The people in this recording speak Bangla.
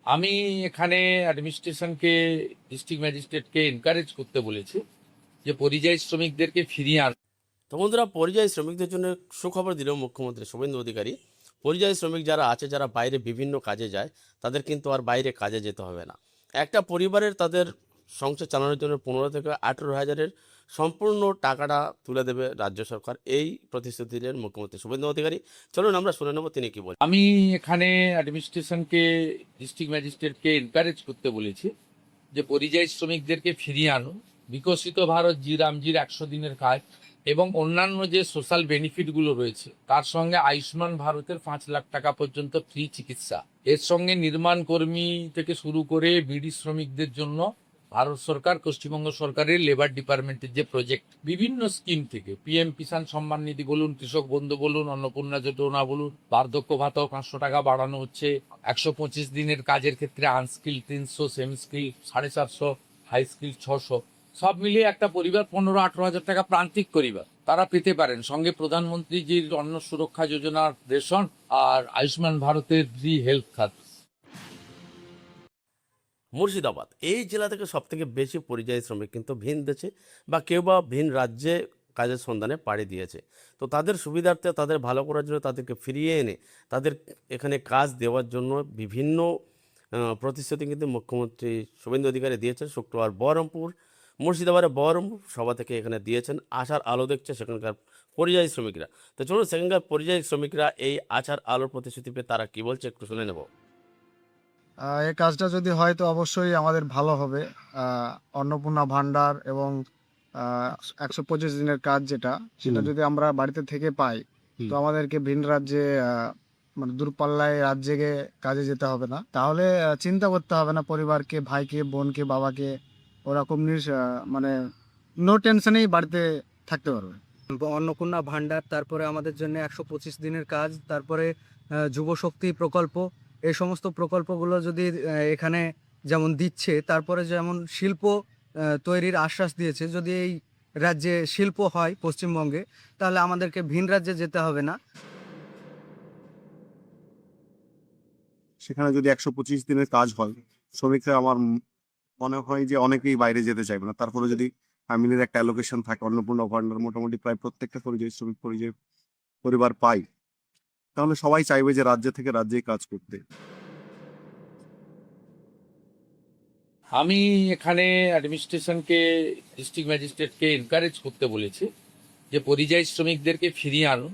আমি এখানে অ্যাডমিনিস্ট্রেশনকে, ডিস্ট্রিক্ট ম্যাজিস্ট্রেটকে এনকারেজ করতে বলেছি যে পরিযায়ী শ্রমিকদেরকে ফিরিয়ে আন। তো বন্ধুরা, পরিযায়ী শ্রমিকদের জন্য সুখবর দিল মুখ্যমন্ত্রী শুভেন্দু অধিকারী। পরিযায়ী শ্রমিক যারা আছে, যারা বাইরে বিভিন্ন কাজে যায়, তাদের কিন্তু আর বাইরে কাজে যেতে হবে না। একটা পরিবারের তাদের সংসার চালানোর জন্য 15 থেকে 18 হাজারের সম্পূর্ণ টাকাটা তুলে দেবে রাজ্য সরকার। এই প্রতিশ্রুতি দিলেন মুখ্যমন্ত্রী শুভেন্দু অধিকারী। চলুন আমরা শুনে নেব তিনি কি বলেন। আমি এখানে অ্যাডমিনিস্ট্রেশনকে, ডিস্ট্রিক্ট ম্যাজিস্ট্রেটকে এনকারেজ করতে বলেছি যে পরিযায়ী শ্রমিকদেরকে ফিরিয়ে আনুন। বিকশিত ভারত জি রামজির 100 দিনের কাজ এবং অন্যান্য যে সোশ্যাল বেনিফিটগুলো রয়েছে, তার সঙ্গে আয়ুষ্মান ভারতের 5 লাখ টাকা পর্যন্ত ফ্রি চিকিৎসা, এর সঙ্গে নির্মাণ কর্মী থেকে শুরু করে বিড়ি শ্রমিকদের জন্য ভারত সরকার, পশ্চিমবঙ্গ সরকারের লেবার ডিপার্টমেন্টের যে প্রজেক্ট, বিভিন্ন স্কিম থেকে পিএম কিষাণ সম্মান নিধি বলুন, কৃষক বন্ধু বলুন, অন্নপূর্ণা যোজনা বলুন, বার্ধক্য ভাতাও 500 টাকা বাড়ানো হচ্ছে। 125 দিনের কাজের ক্ষেত্রে unskilled 300, semi skill 450, high skill 600, সব মিলিয়ে একটা পরিবার 15-18 হাজার টাকা প্রান্তিক পরিবার তারা পেতে পারেন। সঙ্গে প্রধানমন্ত্রীজির অন্ন সুরক্ষা যোজনার রেশন আর আয়ুষ্মান ভারতের ফ্রি হেলথ খাত। মুর্শিদাবাদ এই জেলা থেকে সবথেকে বেশি পরিযায়ী শ্রমিক কিন্তু ভিন দেশে বা কেউ বা ভিন রাজ্যে কাজের সন্ধানে পাড়ি দিয়েছে। তো তাদের সুবিধার্থে, তাদের ভালো করার জন্য, তাদেরকে ফিরিয়ে এনে তাদের এখানে কাজ দেওয়ার জন্য বিভিন্ন প্রতিশ্রুতি কিন্তু মুখ্যমন্ত্রী শুভেন্দু অধিকারী দিয়েছেন। শুক্রবার মুর্শিদাবাদের বহরমপুর সভা থেকে এখানে দিয়েছেন। আশার আলো দেখছে সেখানকার পরিযায়ী শ্রমিকরা। তো চলুন সেখানকার পরিযায়ী শ্রমিকরা এই আশার আলোর প্রতিশ্রুতি পেয়ে তারা কি বলছে একটু শুনে নেব। এই কাজটা যদি হয় তো অবশ্যই আমাদের ভালো হবে। অন্নপূর্ণা ভান্ডার এবং 125 দিনের কাজ সেটা যদি আমরা বাড়িতে থেকে পাই তো আমাদেরকে ভিন রাজ্যে মানে দূরপাল্লায় রাজ্যে গিয়ে কাজে যেতে হবে না। তাহলে চিন্তা করতে হবে না পরিবারকে, ভাইকে, বোনকে, বাবাকে। ওরকম মানে নো টেনশনেই বাড়িতে থাকতে পারবে। অন্নপূর্ণা ভান্ডার, তারপরে আমাদের জন্য 125 দিনের কাজ, তারপরে যুব শক্তি প্রকল্প, এই সমস্ত প্রকল্পগুলো যদি এখানে যেমন দিচ্ছে, তারপরে যেমন শিল্প তৈরির আশ্বাস দিয়েছে। যদি এই রাজ্যে শিল্প হয় পশ্চিমবঙ্গে, তাহলে আমাদেরকে ভিন রাজ্যে যেতে হবে না। সেখানে যদি 125 দিনের কাজ হয়, শ্রমিকরা আমার মনে হয় যে অনেকেই বাইরে যেতে চাইবে না। তারপরে যদি ফ্যামিলির একটা অ্যালোকেশন থাকে, অন্নপূর্ণা ভান্ডার মোটামুটি প্রায় প্রত্যেকটা পরিযায়ী শ্রমিক পরিবার পায়, তাহলে সবাই চাইবে যে রাজ্য থেকে রাজ্যেই কাজ করতে। আমি এখানে অ্যাডমিনিস্ট্রেশনকে, ডিস্ট্রিক্ট ম্যাজিস্ট্রেটকে এনকারেজ করতে বলেছি যে পরিযায়ী শ্রমিকদেরকে ফিরিয়ে আনুন।